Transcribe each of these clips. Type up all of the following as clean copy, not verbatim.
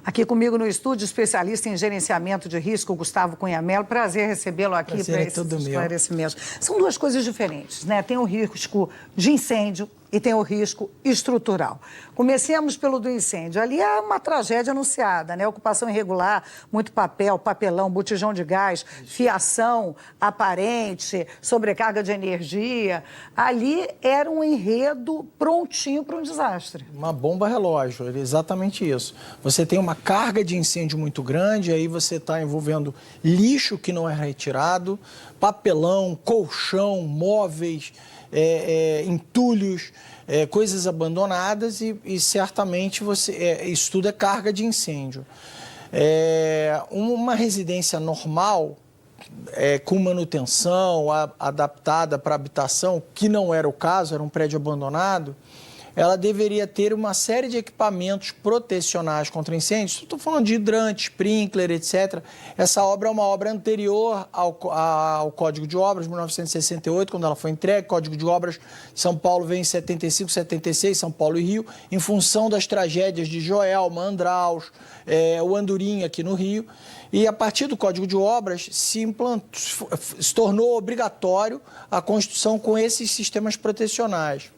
Aqui comigo no estúdio, especialista em gerenciamento de risco, Gustavo Cunha Mello. Prazer recebê-lo aqui para esses esclarecimentos. São duas coisas diferentes, né? Tem o risco de incêndio e tem o risco estrutural. Comecemos pelo do incêndio. Ali é uma tragédia anunciada, né? Ocupação irregular, muito papel, papelão, botijão de gás, fiação aparente, sobrecarga de energia. Ali era um enredo prontinho para um desastre. Uma bomba relógio, é exatamente isso. Você tem uma carga de incêndio muito grande, aí você está envolvendo lixo que não é retirado, papelão, colchão, móveis, entulhos, coisas abandonadas e certamente isso tudo é carga de incêndio. Uma residência normal, com manutenção, adaptada para habitação, que não era o caso, era um prédio abandonado, ela deveria ter uma série de equipamentos protecionais contra incêndios. Estou falando de hidrante, sprinkler, etc. Essa obra é uma obra anterior ao Código de Obras, 1968, quando ela foi entregue. Código de Obras, São Paulo veio em 75, 76, São Paulo e Rio, em função das tragédias de Joelma, Andraus, o Andorinha aqui no Rio. E a partir do Código de Obras se tornou obrigatório a construção com esses sistemas protecionais.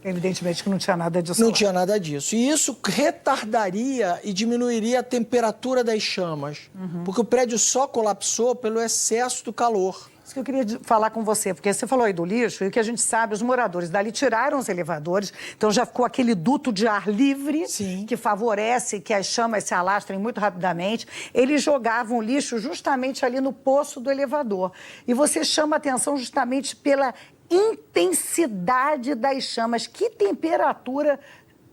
Evidentemente que não tinha nada disso. Não tinha nada disso. E isso retardaria e diminuiria a temperatura das chamas, porque o prédio só colapsou pelo excesso do calor. Isso que eu queria falar com você, porque você falou aí do lixo, e o que a gente sabe, os moradores dali tiraram os elevadores, então já ficou aquele duto de ar livre, sim, que favorece que as chamas se alastrem muito rapidamente. Eles jogavam lixo justamente ali no poço do elevador. E você chama a atenção justamente pela intensidade das chamas. Que temperatura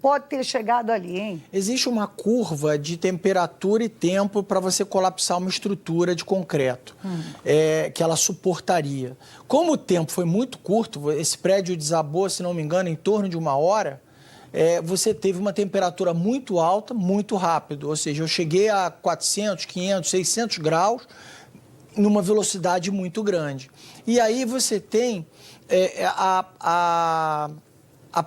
pode ter chegado ali, hein? Existe uma curva de temperatura e tempo para você colapsar uma estrutura de concreto, que ela suportaria. Como o tempo foi muito curto, esse prédio desabou, se não me engano, em torno de 1 hora, você teve uma temperatura muito alta, muito rápido. Ou seja, eu cheguei a 400, 500, 600 graus numa velocidade muito grande. E aí você tem a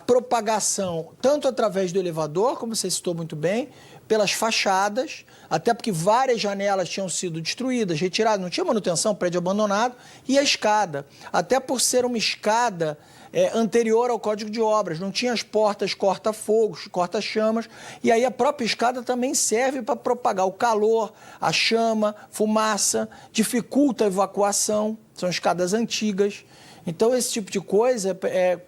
propagação, tanto através do elevador, como você citou muito bem, pelas fachadas, até porque várias janelas tinham sido destruídas, retiradas, não tinha manutenção, prédio abandonado, e a escada, até por ser uma escada anterior ao Código de Obras, não tinha as portas corta-fogos, corta-chamas, e aí a própria escada também serve para propagar o calor, a chama, fumaça, dificulta a evacuação, são escadas antigas. Então, esse tipo de coisa,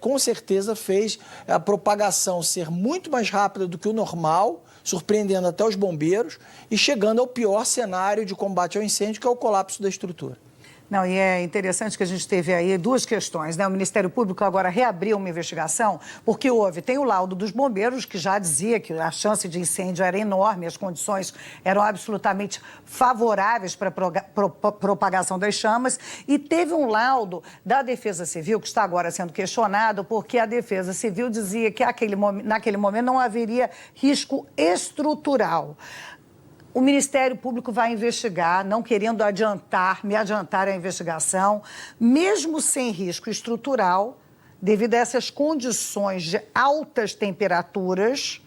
com certeza, fez a propagação ser muito mais rápida do que o normal, surpreendendo até os bombeiros e chegando ao pior cenário de combate ao incêndio, que é o colapso da estrutura. Não, e é interessante que a gente teve aí duas questões, né? O Ministério Público agora reabriu uma investigação, porque tem o laudo dos bombeiros, que já dizia que a chance de incêndio era enorme, as condições eram absolutamente favoráveis para a propagação das chamas, e teve um laudo da Defesa Civil, que está agora sendo questionado, porque a Defesa Civil dizia que naquele momento não haveria risco estrutural. O Ministério Público vai investigar, não querendo me adiantar a investigação, mesmo sem risco estrutural, devido a essas condições de altas temperaturas.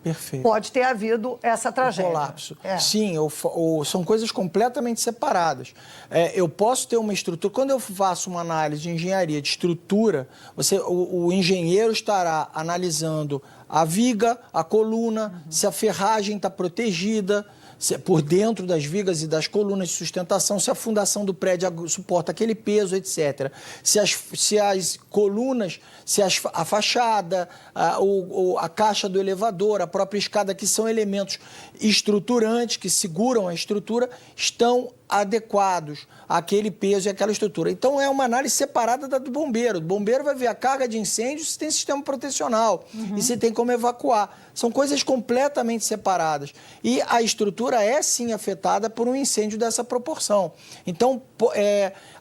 Perfeito. Pode ter havido essa tragédia. O colapso. Sim, são coisas completamente separadas. Eu posso ter uma estrutura... Quando eu faço uma análise de engenharia de estrutura, o engenheiro estará analisando a viga, a coluna, se a ferragem está protegida, por dentro das vigas e das colunas de sustentação, se a fundação do prédio suporta aquele peso, etc. Se as colunas, a fachada, a caixa do elevador, a própria escada, que são elementos estruturantes, que seguram a estrutura, estão adequados àquele peso e àquela estrutura. Então, é uma análise separada da do bombeiro. O bombeiro vai ver a carga de incêndio se tem sistema protecional e se tem como evacuar. São coisas completamente separadas. E a estrutura é, sim, afetada por um incêndio dessa proporção. Então,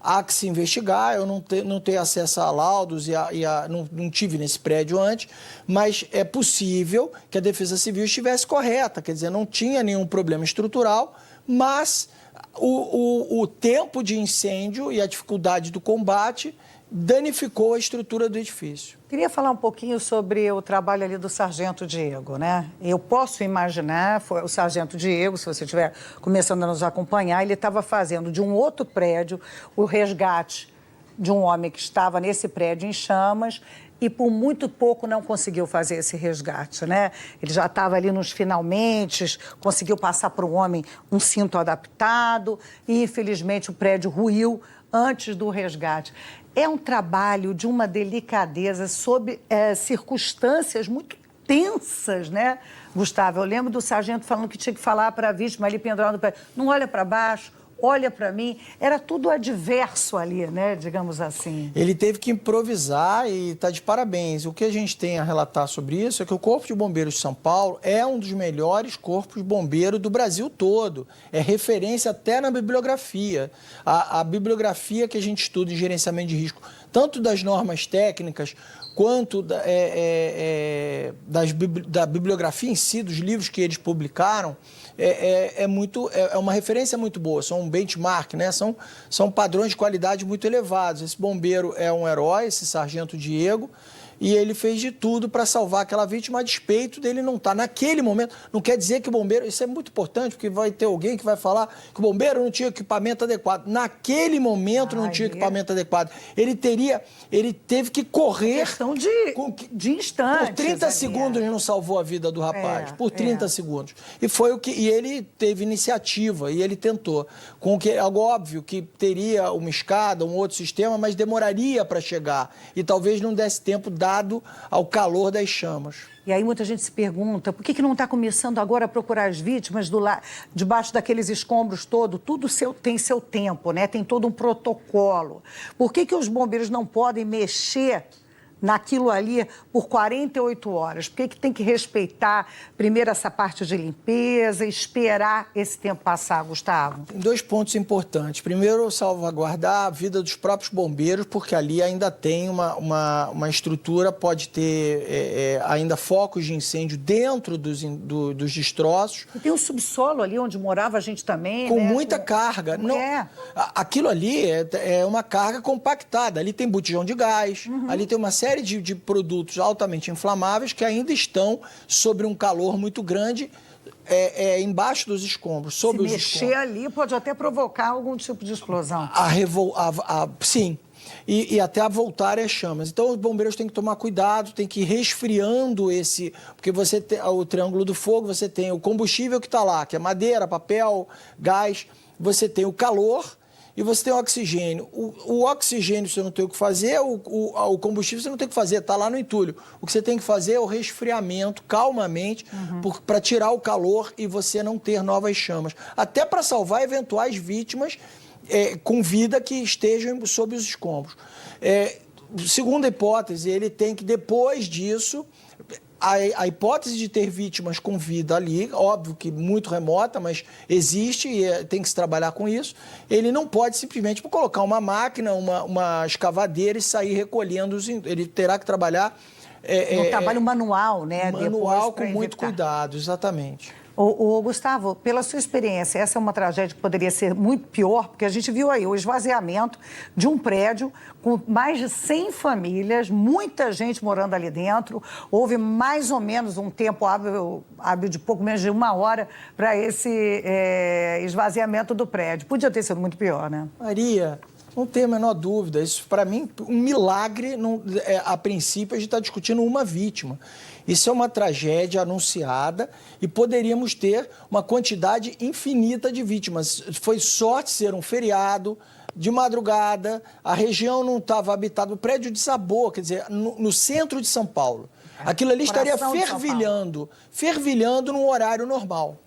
há que se investigar. Eu não tenho acesso a laudos não tive nesse prédio antes, mas é possível que a Defesa Civil estivesse correta. Quer dizer, não tinha nenhum problema estrutural, mas o tempo de incêndio e a dificuldade do combate danificou a estrutura do edifício. Queria falar um pouquinho sobre o trabalho ali do Sargento Diego, né? Eu posso imaginar, foi o Sargento Diego, se você estiver começando a nos acompanhar, ele estava fazendo de um outro prédio o resgate de um homem que estava nesse prédio em chamas e por muito pouco não conseguiu fazer esse resgate, né? Ele já estava ali nos finalmente, conseguiu passar para o homem um cinto adaptado e, infelizmente, o prédio ruiu antes do resgate. É um trabalho de uma delicadeza sob circunstâncias muito tensas, né, Gustavo? Eu lembro do sargento falando que tinha que falar para a vítima ali pendurada no pé, não olha para baixo, olha para mim. Era tudo adverso ali, né, digamos assim. Ele teve que improvisar e está de parabéns. O que a gente tem a relatar sobre isso é que o Corpo de Bombeiros de São Paulo é um dos melhores corpos de bombeiro do Brasil todo. É referência até na bibliografia. A bibliografia que a gente estuda em gerenciamento de risco, tanto das normas técnicas quanto da bibliografia em si, dos livros que eles publicaram, é uma referência muito boa, são um benchmark, né? São padrões de qualidade muito elevados. Esse bombeiro é um herói, esse Sargento Diego, e ele fez de tudo para salvar aquela vítima, a despeito dele não estar. Naquele momento, não quer dizer que o bombeiro... Isso é muito importante, porque vai ter alguém que vai falar que o bombeiro não tinha equipamento adequado. Naquele momento não tinha equipamento adequado. Ele teve que correr... Questão de instantes. Por 30 segundos ele não salvou a vida do rapaz. Por 30 segundos. E foi o que... E ele teve iniciativa, e ele tentou. Algo óbvio que teria uma escada, um outro sistema, mas demoraria para chegar. E talvez não desse tempo dado ao calor das chamas. E aí muita gente se pergunta, por que não está começando agora a procurar as vítimas debaixo daqueles escombros todos? Tudo tem seu tempo, né? Tem todo um protocolo. Por que os bombeiros não podem mexer naquilo ali por 48 horas? Por que tem que respeitar primeiro essa parte de limpeza, esperar esse tempo passar, Gustavo? Tem 2 pontos importantes. Primeiro, salvaguardar a vida dos próprios bombeiros, porque ali ainda tem uma estrutura, pode ter ainda focos de incêndio dentro dos destroços. E tem um subsolo ali onde morava a gente também, com né? muita carga. Não, aquilo ali é uma carga compactada. Ali tem botijão de gás, ali tem uma série de produtos altamente inflamáveis que ainda estão sobre um calor muito grande embaixo dos escombros, sobre os escombros. Se mexer ali pode até provocar algum tipo de explosão. Sim. E até voltar às chamas. Então, os bombeiros têm que tomar cuidado, tem que ir resfriando porque você tem o triângulo do fogo, você tem o combustível que está lá, que é madeira, papel, gás, você tem o calor e você tem o oxigênio. O oxigênio você não tem o que fazer, o combustível você não tem o que fazer, está lá no entulho. O que você tem que fazer é o resfriamento, calmamente, para tirar o calor e você não ter novas chamas. Até para salvar eventuais vítimas com vida que estejam sob os escombros. Segunda hipótese, ele tem que, depois disso... A hipótese de ter vítimas com vida ali, óbvio que muito remota, mas existe e tem que se trabalhar com isso. Ele não pode simplesmente colocar uma máquina, uma escavadeira e sair recolhendo ele terá que trabalhar... um trabalho manual, né? Manual com muito cuidado, exatamente. Gustavo, pela sua experiência, essa é uma tragédia que poderia ser muito pior, porque a gente viu aí o esvaziamento de um prédio com mais de 100 famílias, muita gente morando ali dentro. Houve mais ou menos um tempo hábil de pouco menos de 1 hora para esse esvaziamento do prédio. Podia ter sido muito pior, né? Maria, não tem a menor dúvida. Isso, para mim, um milagre. A princípio, a gente está discutindo uma vítima. Isso é uma tragédia anunciada e poderíamos ter uma quantidade infinita de vítimas. Foi sorte ser um feriado, de madrugada, a região não estava habitada, o prédio desabou, quer dizer, no centro de São Paulo. Aquilo ali estaria fervilhando num horário normal.